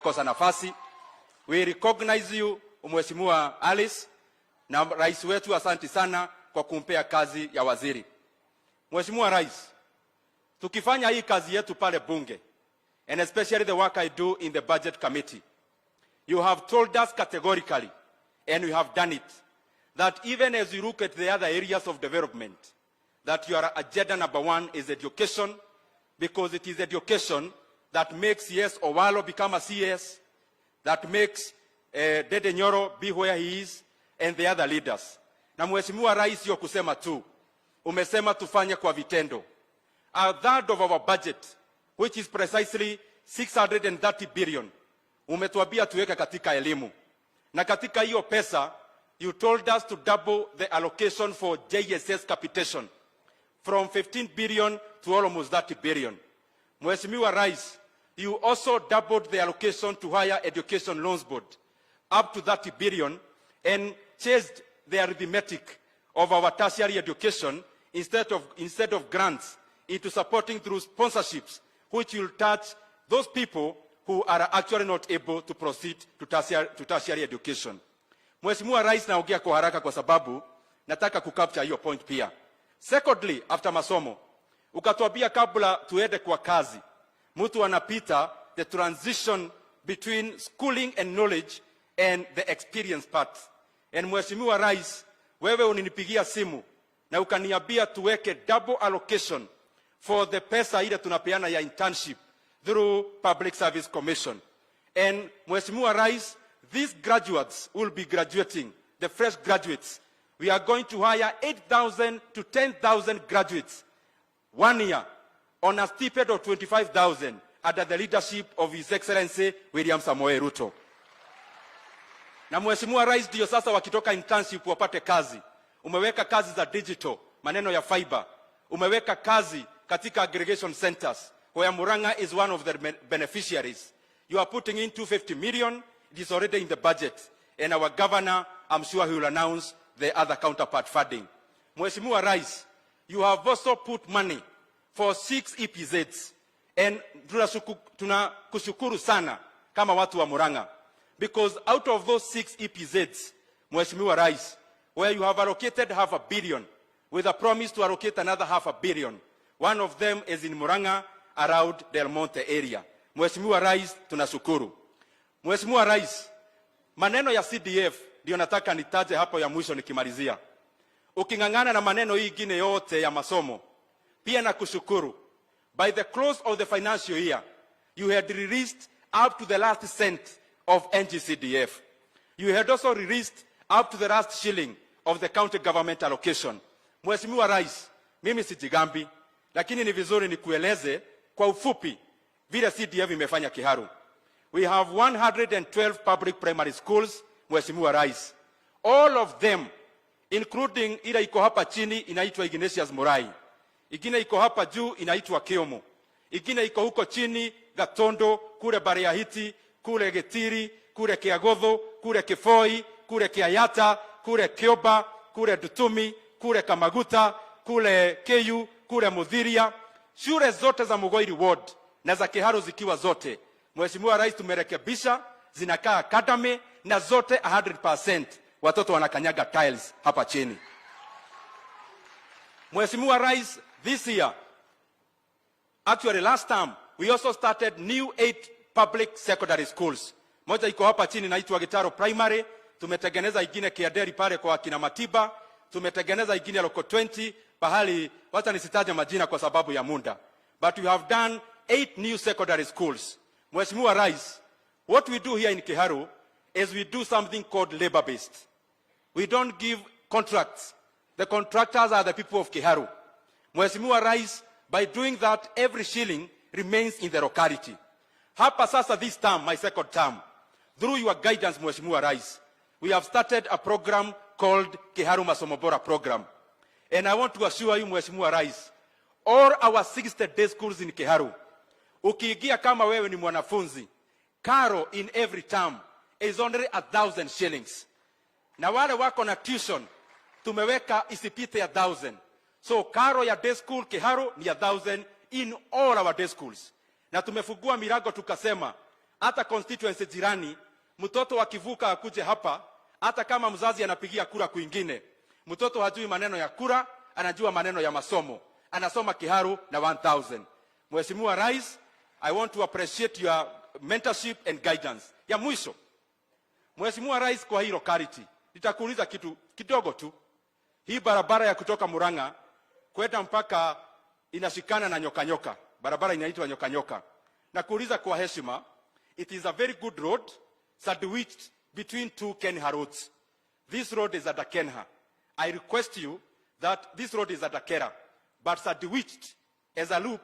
kukosa nafasi. We recognize you, Mheshimiwa Alice, na rais wetu asante sana kwa kumpea kazi ya waziri. Mheshimiwa Rais, tukifanya hii kazi yetu pale bunge, and especially the work I do in the budget committee, you have told us categorically, and we have done it, that even as you look at the other areas of development, that your agenda number one is education, because it is education that makes Yes Owalo become a CS, that makes Dede Nyoro be where he is, and the other leaders. Na Mheshimiwa Rais, sio kusema tu, umesema tufanye kwa vitendo. A third of our budget, which is precisely 630 billion, umetuambia tuweke katika elimu. Na katika hiyo pesa, you told us to double the allocation for JSS capitation from 15 billion to almost 30 billion. Mheshimiwa Rais, you also doubled the allocation to Higher Education Loans Board up to 30 billion and changed the arithmetic of our tertiary education instead of grants into supporting through sponsorships, which will touch those people who are actually not able to proceed to tertiary education. Mheshimiwa Rais, naongea kwa haraka kwa sababu nataka kukapcha hiyo point pia. Secondly, after masomo, ukatuambia kabla tuende kwa kazi, mtu anapita the transition between schooling and knowledge and the experience part. And Mheshimiwa Rais, wewe uninipigia simu na ukaniambia tuweke double allocation for the pesa ile tunapeana ya internship through Public Service Commission. And Mheshimiwa Rais, these graduates will be graduating, the fresh graduates. We are going to hire 8,000 to 10,000 graduates 1 year on a stipend of 25,000 under the leadership of His Excellency William Samoei Ruto. Na Mheshimiwa Rais, ndio sasa wakitoka internship wapate kazi. Umeweka kazi za digital, maneno ya fiber. Umeweka kazi katika aggregation centers, where Murang'a is one of the beneficiaries. You are putting in 250 million. It is already in the budget. And our governor, I'm sure he will announce the other counterpart funding. Mheshimiwa Rais, you have also put money for 6 EPZs. And tunakushukuru sana kama watu wa Murang'a. Because out of those 6 EPZs, Mheshimiwa Rais, where you have allocated $500 million, with a promise to allocate another $500 million, one of them is in Murang'a, around Del Monte area. Mheshimiwa Rais, tunashukuru. Mheshimiwa Rais, maneno ya CDF ndio nataka nitaje hapo ya mwisho nikimalizia. Ukingangana na maneno hii ingine yote ya masomo, pia nakushukuru. By the close of the financial year, you had released up to the last cent of NGCDF. You had also released up to the last shilling of the county government allocation. Mheshimiwa Rais, mimi sijigambi, lakini ni vizuri nikueleze kwa ufupi vile CDF imefanya Kiharu. We have 112 public primary schools, Mheshimiwa Rais. All of them, including ile iko hapa chini inaitwa Ignatius Murai. Ingine iko hapa juu inaitwa Kiomo. Ingine iko huko chini Gatondo, kule Bariahiti, kule Getiri, kule Kiagodho, kule Kifoi, kule Kiayata, kule Kioba, kule Dutumi, kule Kamaguta, kule Keyu, kule Mudhiria. Shule zote za Mugoiri Ward na za Kiharu zikiwa zote, Mheshimiwa Rais, tumerekebisha, zinakaa academy na zote 100% watoto wanakanyaga tiles hapa chini. Mheshimiwa Rais, this year, actually last time, we also started new 8 public secondary schools. Moja iko hapa chini inaitwa Gitaro Primary, tumetengeneza ingine Kiaderi pale kwa kina Matiba, tumetengeneza ingine Loko 20 pahali, wacha nisitaje majina kwa sababu ya muda. But we have done 8 new secondary schools. Mheshimiwa Rais, what we do here in Kiharu is we do something called labor-based. We don't give contracts. The contractors are the people of Kiharu. Mheshimiwa Rais, by doing that, every shilling remains in the locality. Hapa sasa this term, my second term, through your guidance, Mheshimiwa Rais, we have started a program called Kiharu Masomo Bora program. And I want to assure you, Mheshimiwa Rais, all our 60-day schools in Kiharu, ukiingia kama wewe ni mwanafunzi, karo in every term is only 1,000 shillings. Na wale wako na tuition, tumeweka isipite 1,000. So karo ya day school Kiharu ni 1,000 in all our day schools. Na tumefungua milango tukasema, hata constituency jirani, mtoto akivuka akuje hapa, hata kama mzazi anapigia kura kwingine, mtoto hajui maneno ya kura, anajua maneno ya masomo, anasoma Kiharu na 1000. Mheshimiwa Rais, I want to appreciate your mentorship and guidance. Ya mwisho, Mheshimiwa Rais, kwa hii locality nitakuuliza kitu kidogo tu. Hii barabara ya kutoka Murang'a kwenda mpaka inashikana na Nyoka, barabara inaitwa Nyoka. Na kuuliza kwa heshima, it is a very good road sandwiched between two Kenha roads. This road is at Kenha. I request you that this road is at Kera, but sandwiched as a loop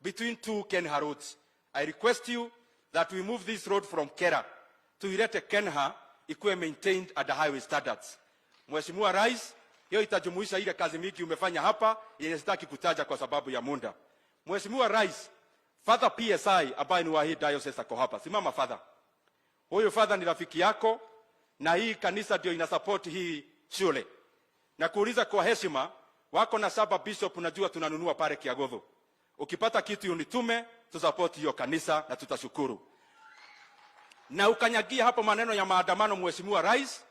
between two Kenha roads. I request you that we move this road from Kera to ilete Kenha ikuwe maintained at the highway standards. Mheshimiwa Rais, hiyo itajumuisha ile kazi mingi umefanya hapa, yenye sitaki kutaja kwa sababu ya muda. Mheshimiwa Rais, Father PSI ambaye ni wa hii diocese ako hapa. Simama Father. Huyo Father ni rafiki yako na hii kanisa ndio inasupport hii shule. Na kuuliza kwa heshima, wako na saba bishop unajua tunanunua pale Kiagodho. Ukipata kitu unitume, tusupport hiyo kanisa na tutashukuru. Na ukanyagia hapo maneno ya maandamano, Mheshimiwa Rais,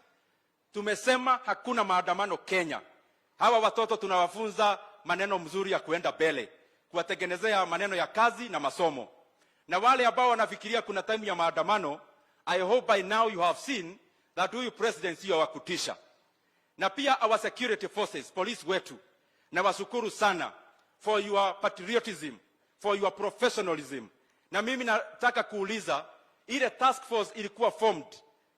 tumesema hakuna maandamano Kenya. Hawa watoto tunawafunza maneno mzuri ya kuenda mbele, kuwatengenezea maneno ya kazi na masomo. Na wale ambao wanafikiria kuna time ya maandamano, I hope by now you have seen that huyu president sio wa kutisha. Na pia our security forces, police wetu, na washukuru sana for your patriotism, for your professionalism. Na mimi nataka kuuliza, ile task force ilikuwa formed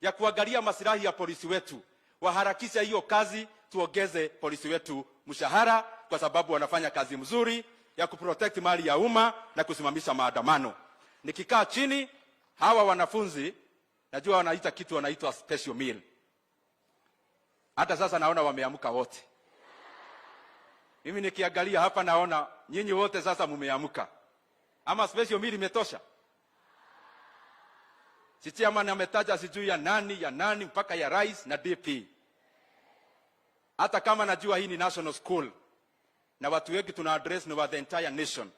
ya kuangalia maslahi ya polisi wetu, waharakisha hiyo kazi, tuongeze polisi wetu mshahara kwa sababu wanafanya kazi mzuri ya kuprotect mali ya umma na kusimamisha maandamano. Nikikaa chini, hawa wanafunzi najua wanaita kitu wanaitwa special meal. Hata sasa naona wameamka wote. Mimi nikiangalia hapa naona nyinyi wote sasa mumeamka. Ama special meal imetosha? Sisi ama nametaja sijui ya nani mpaka ya rais na DP. Hata kama najua hii ni national school na watu wengi tuna address ni wa the entire nation.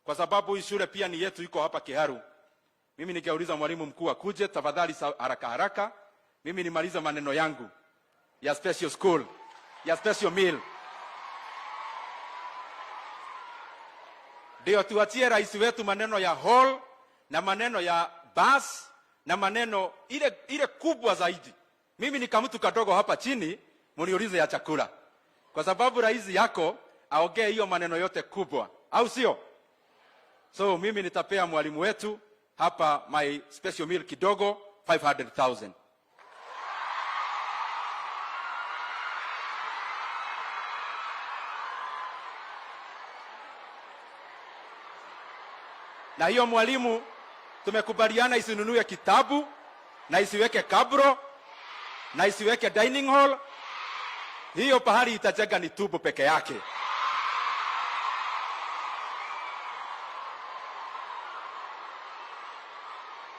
Kwa sababu hii shule pia ni yetu, iko hapa Kiharu. Mimi nikauliza mwalimu mkuu akuje, tafadhali haraka. Mimi nimaliza maneno yangu ya special school, ya special meal. Ndio tuachie rais wetu maneno ya hall na maneno ya bus na maneno ile kubwa zaidi. Mimi ni kama mtu kadogo hapa chini, mniulize ya chakula. Kwa sababu rais yako aongee hiyo maneno yote kubwa, au sio? So mimi nitapea mwalimu wetu hapa my special meal kidogo 500,000. Na hiyo mwalimu tumekubaliana isinunue kitabu na isiweke kabro na isiweke dining hall. Hiyo pahali itajenga ni tubu peke yake.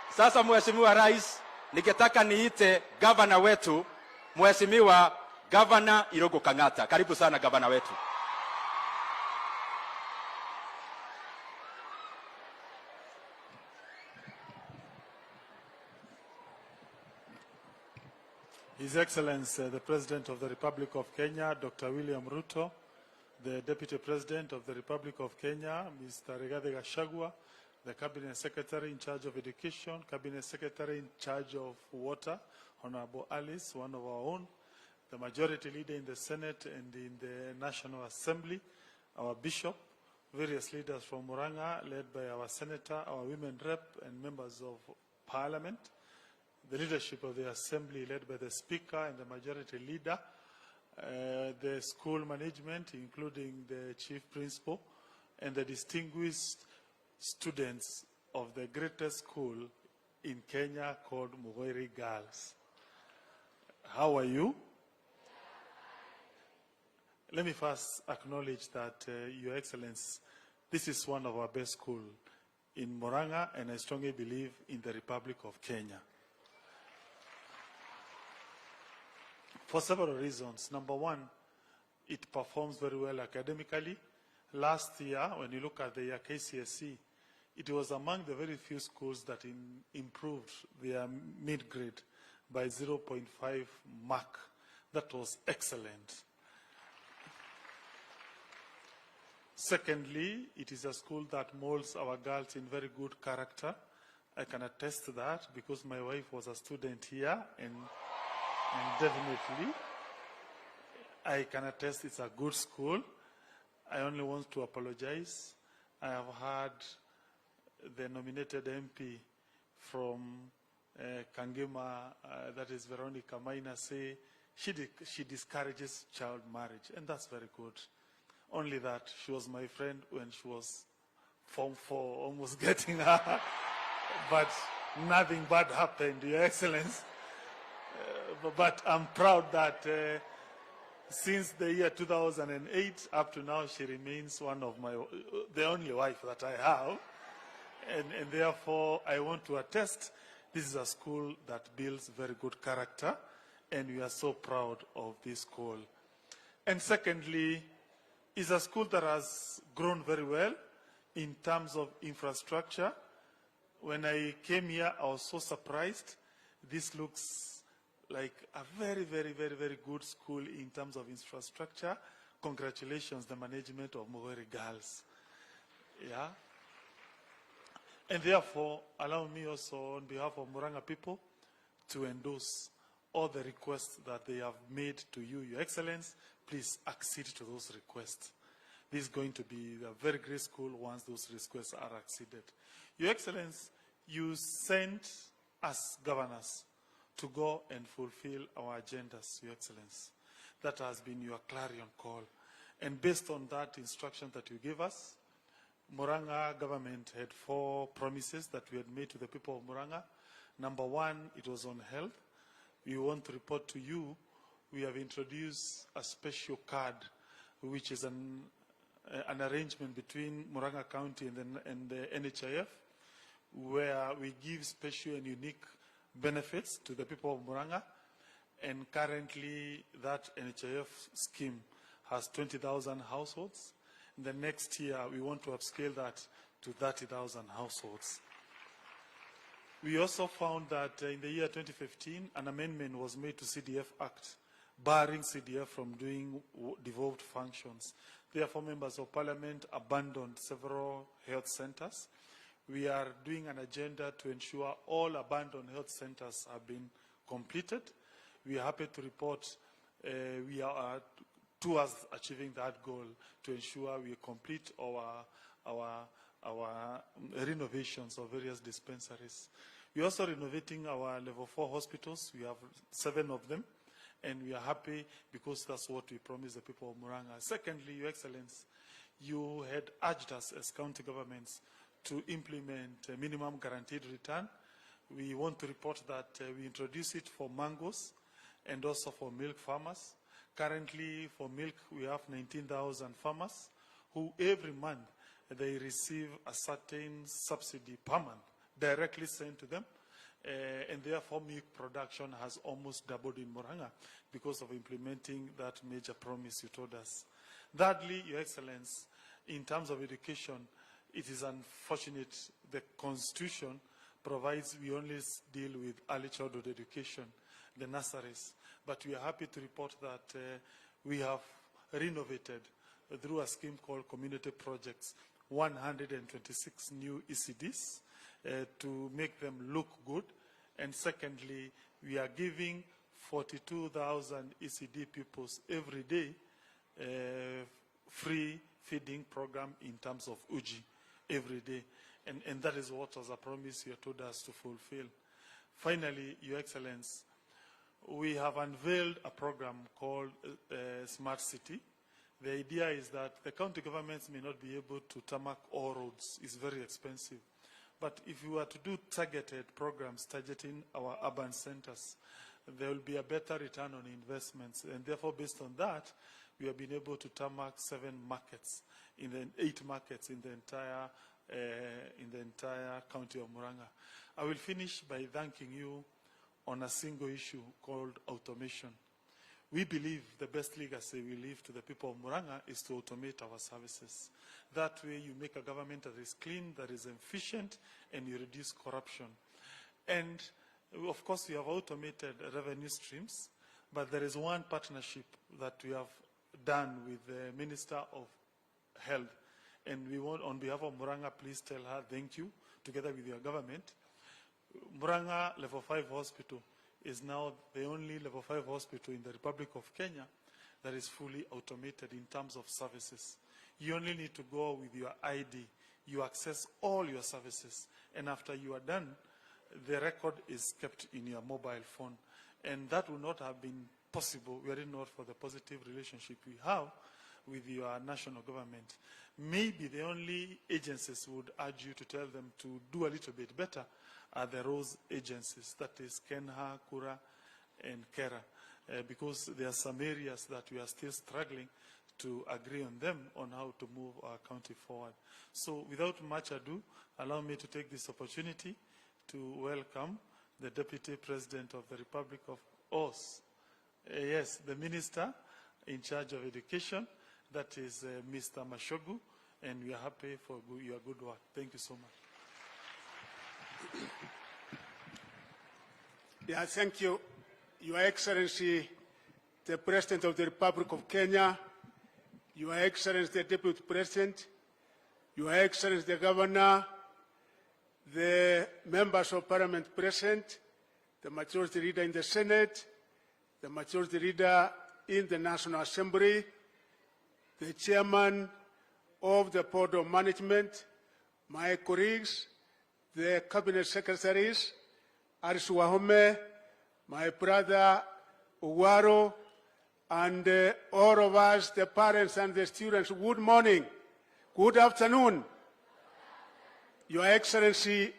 Sasa Mheshimiwa Rais, ningetaka niite gavana wetu, Mheshimiwa Gavana Irungu Kang'ata. Karibu sana gavana wetu. His Excellency, the President of the Republic of Kenya, Dr. William Ruto, the Deputy President of the Republic of Kenya, Mr. Riggy, the Cabinet Secretary in charge of Education, Cabinet Secretary in charge of Water, Honorable Alice, one of our own, the Majority Leader in the Senate and in the National Assembly, our Bishop, various leaders from Murang'a, led by our Senator, our Women Rep and Members of Parliament, the leadership of the Assembly led by the Speaker and the Majority Leader, the school management, including the Chief Principal, and the distinguished students of the greatest school in Kenya called Mugweri Girls. How are you? Let me first acknowledge that, Your Excellency, this is one of our best schools in Murang'a, and I strongly believe in the Republic of Kenya. For several reasons. Number one, it performs very well academically. Last year, when you look at the year KCSE, It was among the very few schools that improved their mid-grade by 0.5 mark. That was excellent. Secondly, it is a school that molds our girls in very good character. I can attest to that because my wife was a student here, and definitely I can attest it's a good school. I only want to apologize. I have heard the nominated MP from Kangema, that is Veronica Maina, say she discourages child marriage, and that's very good. Only that she was my friend when she was Form 4, almost getting her, but nothing bad happened, Your Excellency. But I'm proud that since the year 2008 up to now, she remains one of the only wife that I have. And therefore, I want to attest, this is a school that builds very good character, and we are so proud of this school. And secondly, it's a school that has grown very well in terms of infrastructure. When I came here, I was so surprised. This looks like a very, very, very, very good school in terms of infrastructure. Congratulations, the management of Mugori Girls. Yeah. And therefore, allow me also on behalf of Murang'a people to endorse all the requests that they have made to you, Your Excellency. Please accede to those requests. This is going to be a very great school once those requests are acceded. Your Excellency, you sent us governors to go and fulfill our agendas, Your Excellency. That has been your clarion call. And based on that instruction that you gave us, Murang'a government had 4 promises that we had made to the people of Murang'a. Number 1, it was on health. We want to report to you, we have introduced a special card, which is an arrangement between Murang'a County and the NHIF, where we give special and unique benefits to the people of Murang'a. And currently, that NHIF scheme has 20,000 households. The next year, we want to upscale that to 30,000 households. We also found that in the year 2015, an amendment was made to CDF Act, barring CDF from doing devolved functions. Therefore, members of parliament abandoned several health centers. We are doing an agenda to ensure all abandoned health centers have been completed. We are happy to report we are towards achieving that goal to ensure we complete our renovations of various dispensaries. We are also renovating our level 4 hospitals. We have 7 of them, and we are happy because that's what we promised the people of Murang'a. Secondly, Your Excellency, you had urged us as county governments to implement a minimum guaranteed return. We want to report that we introduced it for mangoes and also for milk farmers. Currently, for milk, we have 19,000 farmers who every month they receive a certain subsidy per month directly sent to them. And therefore, milk production has almost doubled in Murang'a because of implementing that major promise you told us. Thirdly, Your Excellency, in terms of education, it is unfortunate the Constitution provides we only deal with early childhood education, the nurseries. But we are happy to report that we have renovated through a scheme called Community Projects 126 new ECDs to make them look good. And secondly, we are giving 42,000 ECD pupils every day free feeding program in terms of Uji every day. And that is what was a promise you told us to fulfill. Finally, Your Excellency, we have unveiled a program called Smart City. The idea is that the county governments may not be able to tarmac all roads. It's very expensive. But if we were to do targeted programs targeting our urban centers, there will be a better return on investments. And therefore, based on that, we have been able to tarmac 7 markets, 8 markets in the entire county of Murang'a. I will finish by thanking you on a single issue called automation. We believe the best legacy we leave to the people of Murang'a is to automate our services. That way you make a government that is clean, that is efficient, and you reduce corruption. And of course, we have automated revenue streams, but there is one partnership that we have done with the Minister of Health. And we want, on behalf of Murang'a, please tell her thank you, together with your government. Murang'a Level 5 Hospital is now the only Level 5 hospital in the Republic of Kenya that is fully automated in terms of services. You only need to go with your ID. You access all your services. And after you are done, the record is kept in your mobile phone. And that would not have been possible were it not for the positive relationship we have with your national government. Maybe the only agencies would urge you to tell them to do a little bit better are the ROSE agencies, that is Kenha, Kura, and Kera, because there are some areas that we are still struggling to agree on them on how to move our county forward. So without much ado, allow me to take this opportunity to welcome the Deputy President of the Republic of Oz. Yes, the Minister in charge of education, that is Mr. Mashogu, and we are happy for your good work. Thank you so much. Yeah, thank you, Your Excellency, the President of the Republic of Kenya, Your Excellency, the Deputy President, Your Excellency, the Governor, the members of Parliament present, the Majority Leader in the Senate, the Majority Leader in the National Assembly, the Chairman of the Board of Management, my colleagues, the Cabinet Secretaries, Aris Wahome, my brother Uwaro, and all of us, the parents and the students, good morning, good afternoon. Your Excellency,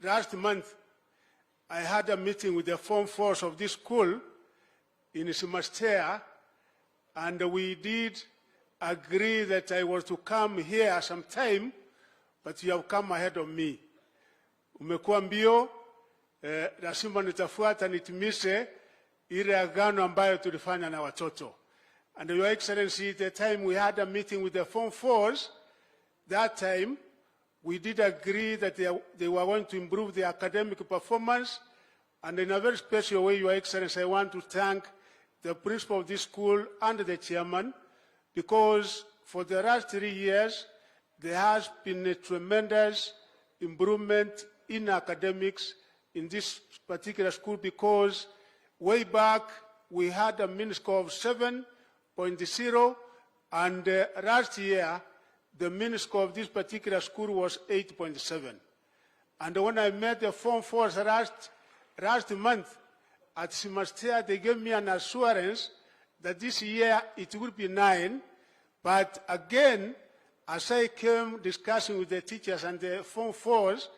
last month I had a meeting with the Form 4s of this school in Simastea, and we did agree that I was to come here sometime, but you have come ahead of me. Umekuwa mbio, lazima nitafuata nitimishe ile agano ambayo tulifanya na watoto. And Your Excellency, the time we had a meeting with the Form 4s, that time we did agree that they were going to improve their academic performance. And in a very special way, Your Excellency, I want to thank the principal of this school and the chairman, because for the last 3 years, there has been a tremendous improvement in academics in this particular school, because way back we had a mean score of 7.0, and last year the mean score of this particular school was 8.7. And when I met the Form 4s last month at Simastea, they gave me an assurance that this year it will be 9, but again, as I came discussing with the teachers and the Form 4s,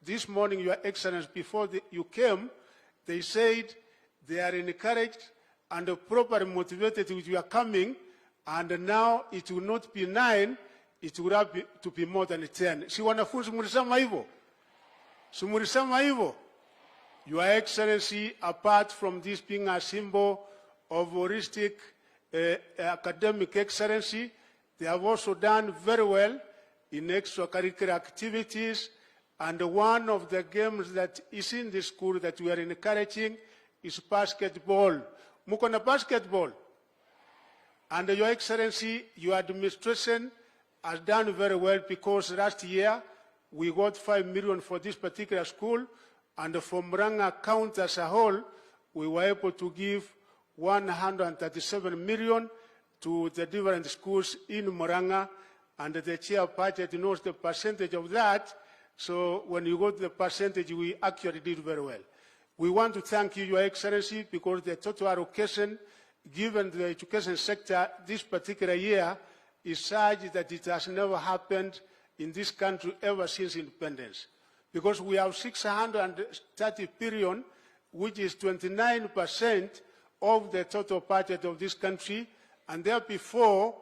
this morning, Your Excellency, before you came, they said they are encouraged and properly motivated with your coming, and now it will not be 9, it will have to be more than 10. Si wanafunzi mulisema hivyo? Si mulisema hivyo? Your Excellency, apart from this being a symbol of holistic academic excellency, they have also done very well in extracurricular activities. And one of the games that is in the school that we are encouraging is basketball. Muko na basketball. And Your Excellency, your administration has done very well, because last year we got 5 million for this particular school, and from Murang'a County as a whole, we were able to give 137 million to the different schools in Murang'a, and the chair budget knows the percentage of that. So when you got the percentage, we actually did very well. We want to thank you, Your Excellency, because the total allocation given to the education sector this particular year is such that it has never happened in this country ever since independence. Because we have 630 billion, which is 29% of the total budget of this country, and there before,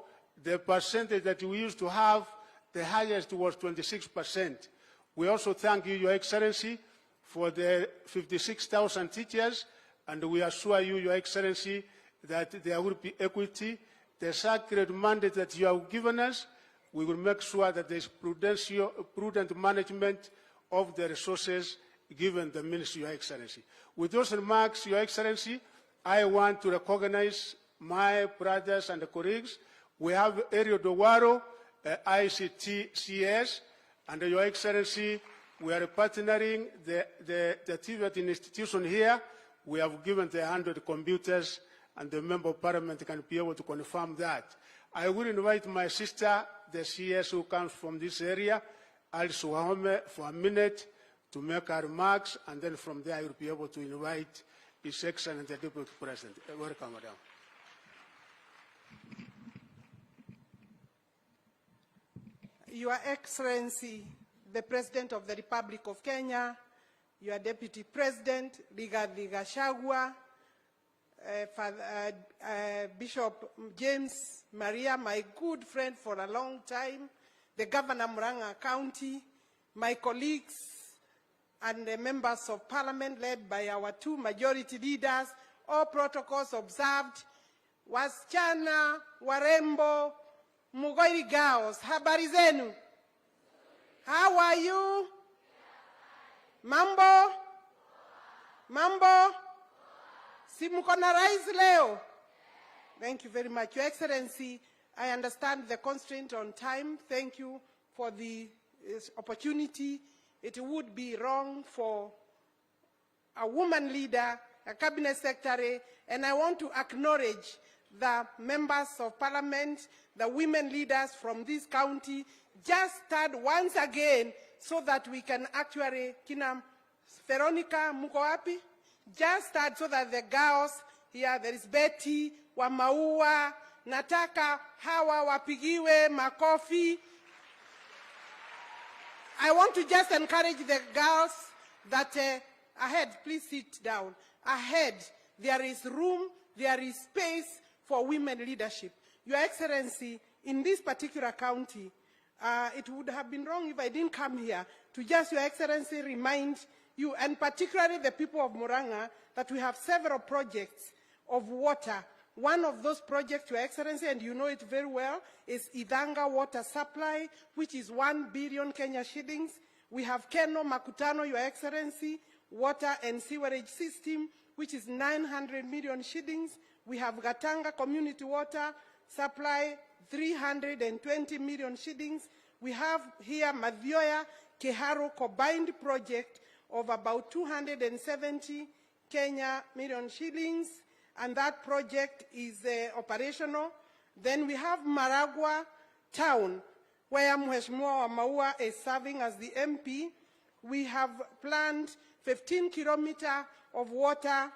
the percentage that we used to have, the highest was 26%. We also thank you, Your Excellency, for the 56,000 teachers, and we assure you, Your Excellency, that there will be equity. The sacred mandate that you have given us, we will make sure that there is prudent management of the resources given the Ministry, Your Excellency. With those remarks, Your Excellency, I want to recognize my brothers and colleagues. We have Erio Dowaro, ICT CS, and Your Excellency, we are partnering the TVET institution here. We have given the 100 computers, and the Member of Parliament can be able to confirm that. I will invite my sister, the CS who comes from this area, Alice Wahome, for a minute to make her remarks, and then from there I will be able to invite His Excellency the Deputy President. Welcome, Madam. Your Excellency, the President of the Republic of Kenya, your Deputy President, Riggy Gachagua, Bishop James Maria, my good friend for a long time, the Governor Murang'a County, my colleagues and the members of Parliament led by our two majority leaders, all protocols observed. Wasichana, warembo, Mugoiri girls, habari zenu? How are you? Mambo? Mambo? Si mko na rais leo? Thank you very much. Your Excellency, I understand the constraint on time. Thank you for the opportunity. It would be wrong for a woman leader, a cabinet secretary, and I want to acknowledge the members of Parliament, the women leaders from this county, just start once again so that we can actually, kina Veronica Mukoapi, just start so that the girls here, there is Betty, Wamaua, Nataka, Hawa, Wapigiwe, Makofi. I want to just encourage the girls that ahead, please sit down. Ahead, there is room, there is space for women leadership. Your Excellency, in this particular county, it would have been wrong if I didn't come here to just, Your Excellency, remind you, and particularly the people of Murang'a, that we have several projects of water. One of those projects, Your Excellency, and you know it very well, is Idanga Water Supply, which is 1 billion Kenya shillings. We have Keno Makutano, Your Excellency, Water and Sewerage System, which is 900 million shillings. We have Gatanga Community Water Supply, 320 million shillings. We have here Madhyoya Kiharu combined project of about 270 Kenya million shillings, and that project is operational. Then we have Maragua Town, where Mheshimiwa Maua is serving as the MP. We have planned 15 kilometers of water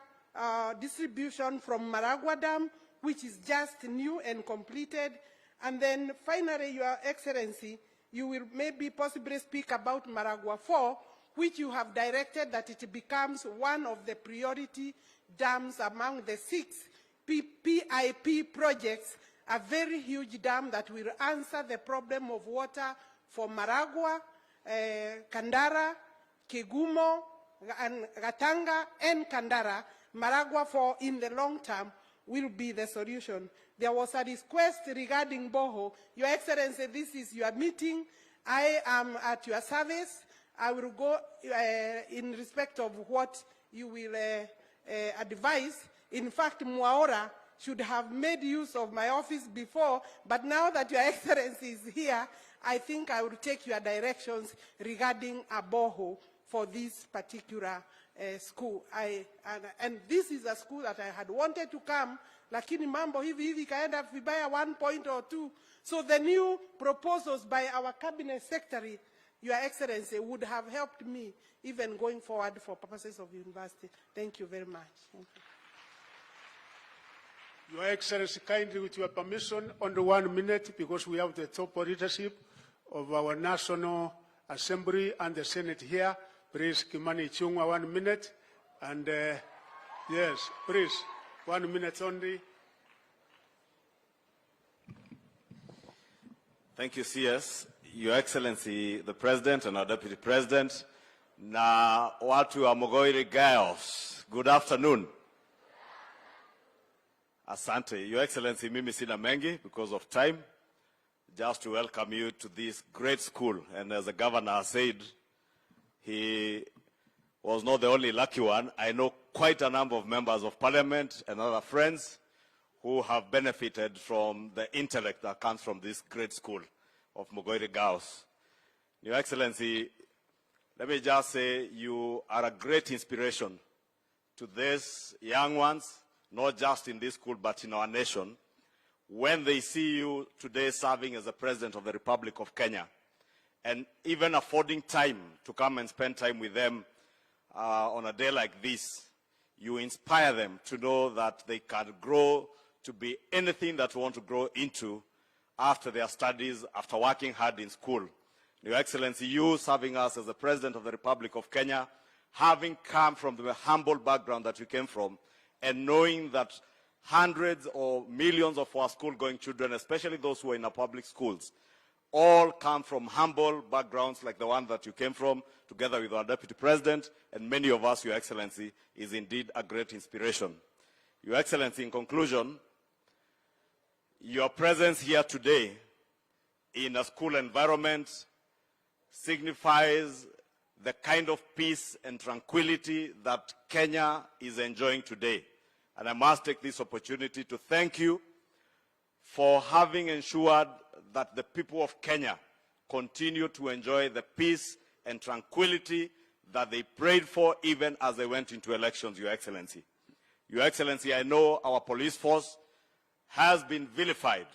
distribution from Maragua Dam, which is just new and completed. And then finally, Your Excellency, you will maybe possibly speak about Maragua 4, which you have directed that it becomes one of the priority dams among the 6 PIP projects, a very huge dam that will answer the problem of water for Maragua, Kandara, Kigumo, and Gatanga, and Kandara. Maragua 4 in the long term will be the solution. There was a request regarding Boho. Your Excellency, this is your meeting. I am at your service. I will go in respect of what you will advise. In fact, Mwaora should have made use of my office before, but now that Your Excellency is here, I think I will take your directions regarding a Boho for this particular school. And this is a school that I had wanted to come, lakini mambo hivi kaenda vibaya 1 point or 2. So the new proposals by our cabinet secretary, Your Excellency, would have helped me even going forward for purposes of university. Thank you very much. Thank you. Your Excellency, kindly with your permission, under 1 minute, because we have the top leadership of our National Assembly and the Senate here. Please, Kimani Ichung'wa, 1 minute. And yes, please, 1 minute only. Thank you, CS. Your Excellency, the President and our Deputy President, na watu wa Mugoiri girls, good afternoon. Asante. Your Excellency, mimi sina mengi because of time. Just to welcome you to this great school. And as the governor said, he was not the only lucky one. I know quite a number of members of parliament and other friends who have benefited from the intellect that comes from this great school of Mugoiri Girls. Your Excellency, let me just say you are a great inspiration to these young ones, not just in this school but in our nation, when they see you today serving as the President of the Republic of Kenya, and even affording time to come and spend time with them on a day like this. You inspire them to know that they can grow to be anything that they want to grow into after their studies, after working hard in school. Your Excellency, you serving us as the President of the Republic of Kenya, having come from the humble background that you came from, and knowing that hundreds or millions of our school-going children, especially those who are in our public schools, all come from humble backgrounds like the one that you came from, together with our Deputy President, and many of us, Your Excellency, is indeed a great inspiration. Your Excellency, in conclusion, your presence here today in a school environment signifies the kind of peace and tranquility that Kenya is enjoying today. And I must take this opportunity to thank you for having ensured that the people of Kenya continue to enjoy the peace and tranquility that they prayed for even as they went into elections, Your Excellency. Your Excellency, I know our police force has been vilified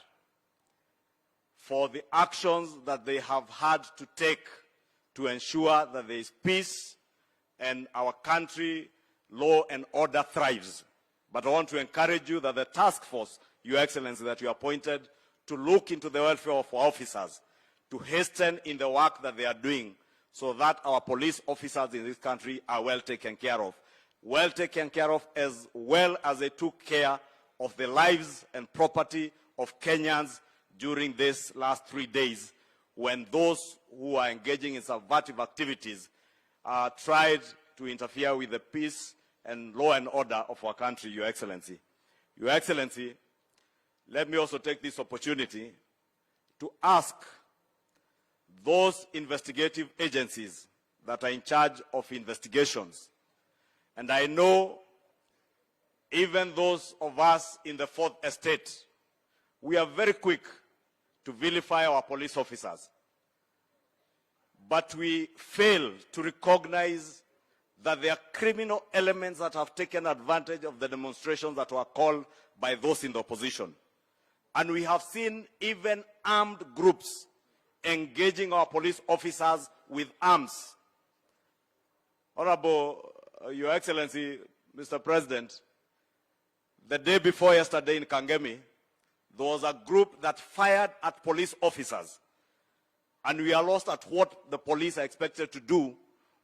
for the actions that they have had to take to ensure that there is peace and our country, law and order thrives. But I want to encourage you that the task force, Your Excellency, that you appointed to look into the welfare of our officers, to hasten in the work that they are doing so that our police officers in this country are well taken care of. Well taken care of as well as they took care of the lives and property of Kenyans during these last 3 days when those who are engaging in subversive activities tried to interfere with the peace and law and order of our country, Your Excellency. Your Excellency, let me also take this opportunity to ask those investigative agencies that are in charge of investigations. And I know even those of us in the Fourth Estate, we are very quick to vilify our police officers. But we fail to recognize that there are criminal elements that have taken advantage of the demonstrations that were called by those in the opposition. And we have seen even armed groups engaging our police officers with arms. Honorable, Your Excellency, Mr. President, the day before yesterday in Kangemi, there was a group that fired at police officers. And we are lost at what the police are expected to do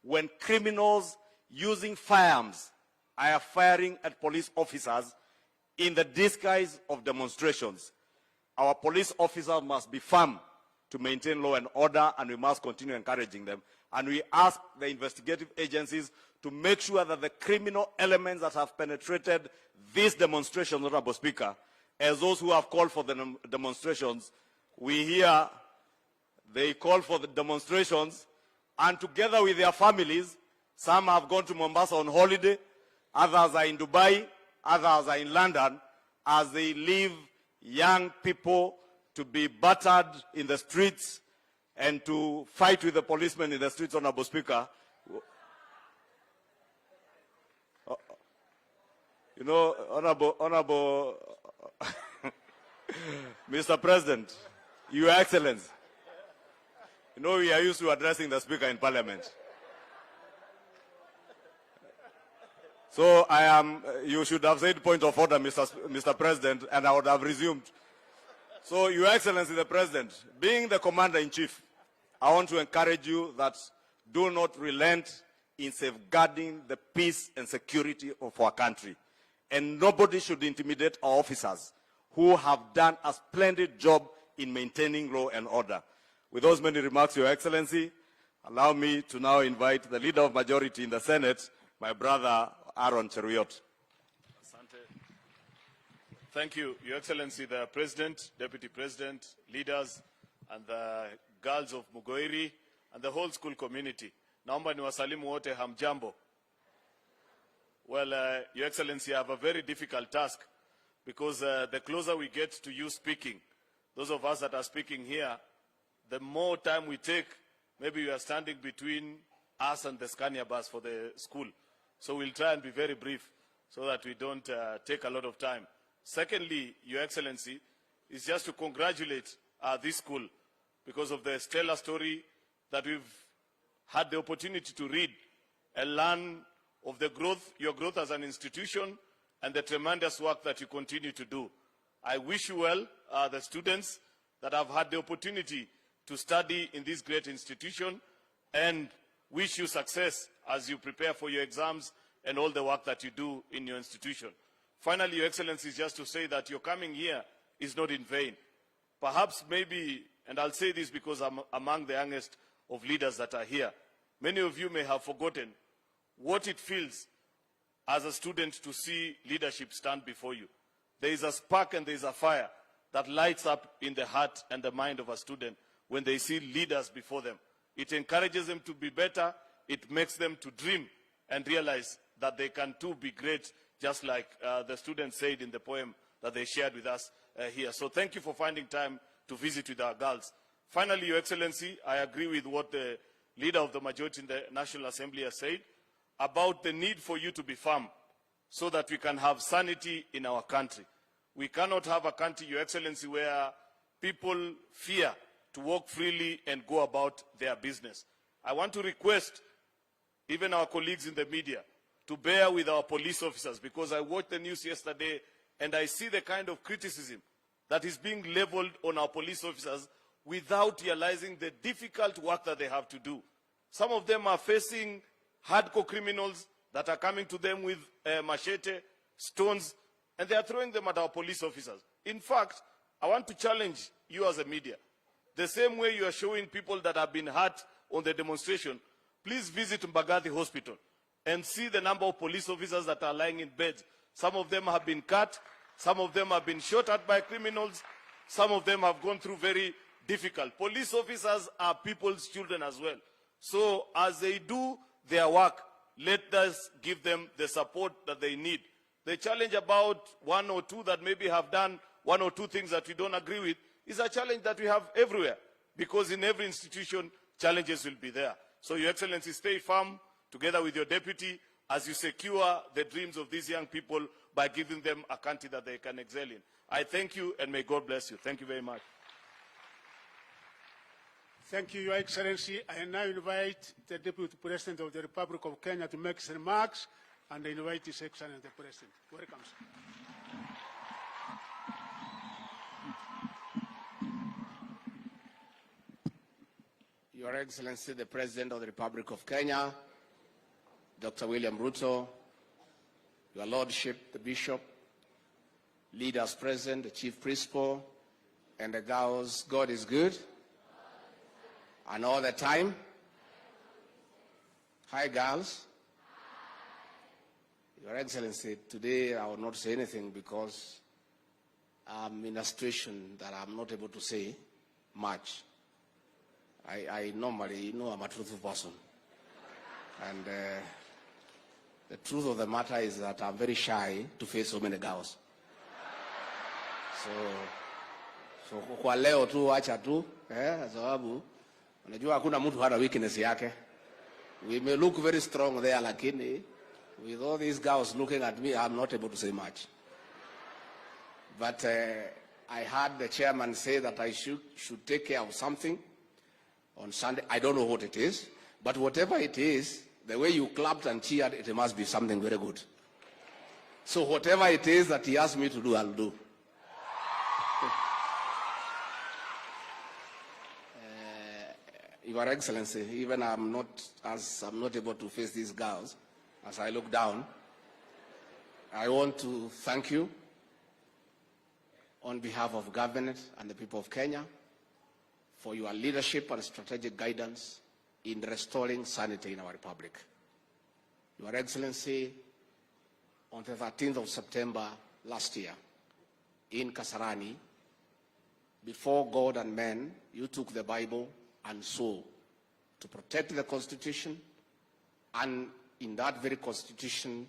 when criminals using firearms are firing at police officers in the disguise of demonstrations. Our police officers must be firm to maintain law and order, and we must continue encouraging them. And we ask the investigative agencies to make sure that the criminal elements that have penetrated these demonstrations, Honorable Speaker, as those who have called for the demonstrations, we hear they call for the demonstrations, and together with their families, some have gone to Mombasa on holiday, others are in Dubai, others are in London, as they leave young people to be battered in the streets and to fight with the policemen in the streets, Honorable Speaker. You know, Honorable Mr. President, Your Excellency, you know we are used to addressing the Speaker in Parliament. So you should have said point of order, Mr. President, and I would have resumed. So, Your Excellency the President, being the Commander-in-Chief, I want to encourage you that do not relent in safeguarding the peace and security of our country. And nobody should intimidate our officers who have done a splendid job in maintaining law and order. With those many remarks, Your Excellency, allow me to now invite the Leader of Majority in the Senate, my brother Aaron Cheruiyot. Thank you, Your Excellency, the President, Deputy President, leaders, and the girls of Mugoiri, and the whole school community. Naomba niwasalimu wote hamjambo. Well, Your Excellency, I have a very difficult task because the closer we get to you speaking, those of us that are speaking here, the more time we take, maybe you are standing between us and the Scania bus for the school. So we'll try and be very brief so that we don't take a lot of time. Secondly, Your Excellency, is just to congratulate this school because of the stellar story that we've had the opportunity to read and learn of the growth, your growth as an institution, and the tremendous work that you continue to do. I wish you well, the students that have had the opportunity to study in this great institution, and wish you success as you prepare for your exams and all the work that you do in your institution. Finally, Your Excellency, is just to say that your coming here is not in vain. Perhaps maybe, and I'll say this because I'm among the youngest of leaders that are here, many of you may have forgotten what it feels as a student to see leadership stand before you. There is a spark and there is a fire that lights up in the heart and the mind of a student when they see leaders before them. It encourages them to be better. It makes them to dream and realize that they can too be great, just like the students said in the poem that they shared with us here. So thank you for finding time to visit with our girls. Finally, Your Excellency, I agree with what the leader of the majority in the National Assembly has said about the need for you to be firm so that we can have sanity in our country. We cannot have a country, Your Excellency, where people fear to walk freely and go about their business. I want to request even our colleagues in the media to bear with our police officers, because I watched the news yesterday and I see the kind of criticism that is being leveled on our police officers without realizing the difficult work that they have to do. Some of them are facing hardcore criminals that are coming to them with machete, stones, and they are throwing them at our police officers. In fact, I want to challenge you as a media. The same way you are showing people that have been hurt on the demonstration, please visit Mbagathi Hospital and see the number of police officers that are lying in beds. Some of them have been cut, some of them have been shot at by criminals, some of them have gone through very difficult. Police officers are people's children as well. So as they do their work, let us give them the support that they need. The challenge about one or two that maybe have done one or two things that we don't agree with is a challenge that we have everywhere, because in every institution, challenges will be there. So, Your Excellency, stay firm together with your deputy as you secure the dreams of these young people by giving them a country that they can excel in. I thank you and may God bless you. Thank you very much. Thank you, Your Excellency. I now invite the Deputy President of the Republic of Kenya to make his remarks, and I invite His Excellency the President. Welcome, sir. Your Excellency, the President of the Republic of Kenya, Dr. William Ruto, Your Lordship, the Bishop, leaders present, the Chief Principal, and the girls, God is good. And all the time. Hi, girls. Your Excellency, today I will not say anything because I'm in a situation that I'm not able to say much. I normally, I'm a truthful person. And the truth of the matter is that I'm very shy to face so many girls. So kwa leo tu acha tu, sababu unajua hakuna mtu hana weakness yake. We may look very strong there, lakini with all these girls looking at me, I'm not able to say much. But I heard the chairman say that I should take care of something on Sunday. I don't know what it is, but whatever it is, the way you clapped and cheered, it must be something very good. So whatever it is that he asked me to do, I'll do. Your Excellency, even I'm not able to face these girls, as I look down, I want to thank you on behalf of government and the people of Kenya for your leadership and strategic guidance in restoring sanity in our republic. Your Excellency, on the 13th of September last year, in Kasarani, before God and man, you took the Bible and swore to protect the Constitution, and in that very Constitution,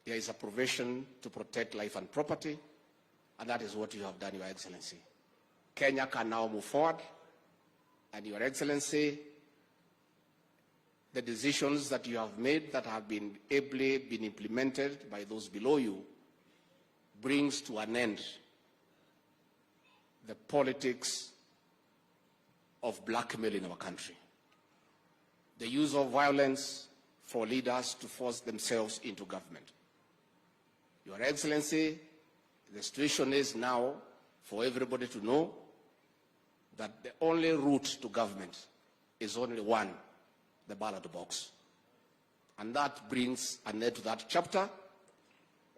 there is a provision to protect life and property, and that is what you have done, Your Excellency. Kenya can now move forward, and Your Excellency, the decisions that you have made that have been ably been implemented by those below you brings to an end the politics of blackmail in our country. The use of violence for leaders to force themselves into government. Your Excellency, the situation is now for everybody to know that the only route to government is only one, the ballot box. And that brings an end to that chapter,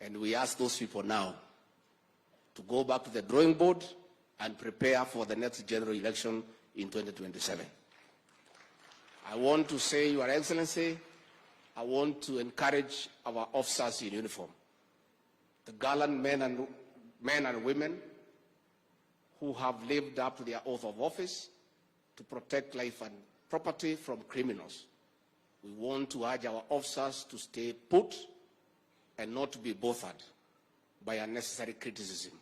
and we ask those people now to go back to the drawing board and prepare for the next general election in 2027. I want to say, Your Excellency, I want to encourage our officers in uniform, the gallant men and women who have lived up to their oath of office to protect life and property from criminals. We want to urge our officers to stay put and not to be bothered by unnecessary criticism.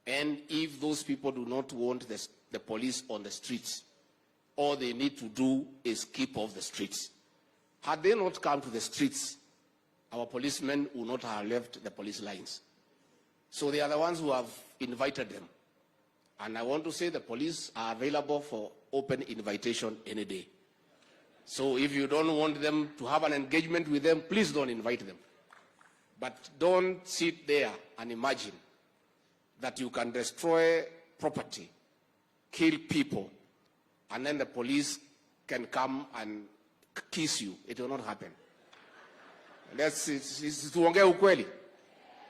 And if those people do not want the police on the streets, all they need to do is keep off the streets. Had they not come to the streets, our policemen would not have left the police lines. So they are the ones who have invited them. And I want to say the police are available for open invitation any day. So if you don't want them to have an engagement with them, please don't invite them. But don't sit there and imagine that you can destroy property, kill people, and then the police can come and kiss you. It will not happen. Tuongee ukweli.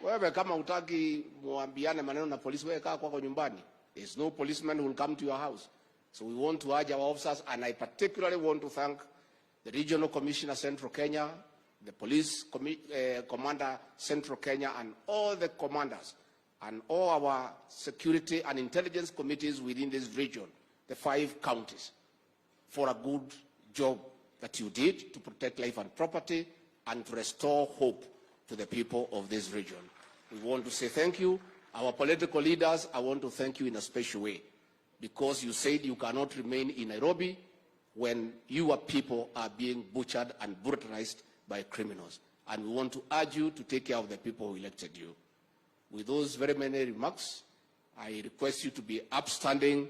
Wewe kama hutaki muambiane maneno na polisi, wewe kaa kwako nyumbani. There's no policeman who will come to your house. So we want to urge our officers, and I particularly want to thank the Regional Commissioner Central Kenya, the Police Commander Central Kenya, and all the commanders, and all our security and intelligence committees within this region, the 5 counties, for a good job that you did to protect life and property and to restore hope to the people of this region. We want to say thank you. Our political leaders, I want to thank you in a special way, because you said you cannot remain in Nairobi when your people are being butchered and brutalized by criminals. And we want to urge you to take care of the people who elected you. With those very many remarks, I request you to be upstanding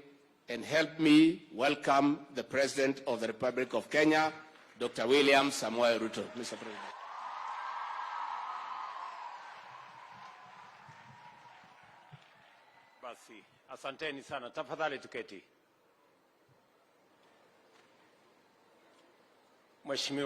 and help me welcome the President of the Republic of Kenya, Dr. William Samoei Ruto. Mr. President. Basi, asanteni sana. Tafadhali tuketi. Mheshimiwa